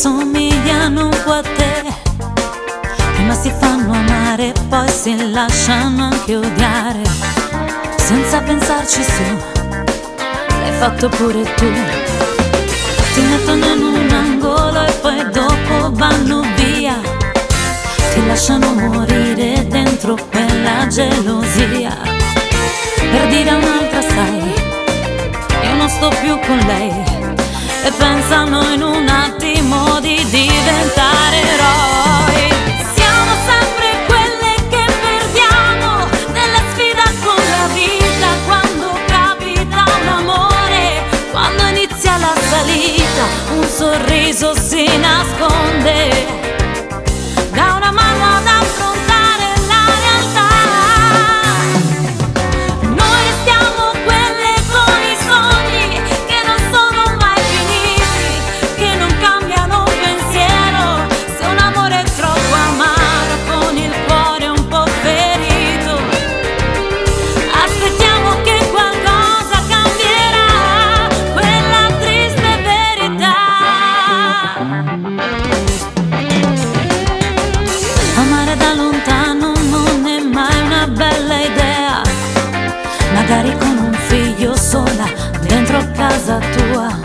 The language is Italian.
somigliano un po' a te. Prima si fanno amare, poi si lasciano anche odiare. Senza pensarci su, l'hai fatto pure tu. Ti mettono in un angolo e poi dopo vanno via. Ti lasciano morire dentro quella gelosia. Per dire a un'altra sai, io non sto più con lei. E pensano in un attimo di diventare eroi. Siamo sempre quelle che perdiamo nella sfida con la vita. Quando capita un amore, quando inizia la salita, un sorriso si nasconde da una mano ad affrontare la realtà. Noi restiamo quelle con i sogni che non sono mai finiti, che non cambiano pensiero. Se un amore è troppo amaro, con il cuore un po' ferito, aspettiamo che qualcosa cambierà, quella triste verità. Amare da lontano non è mai una bella idea, magari con un figlio sola dentro casa tua.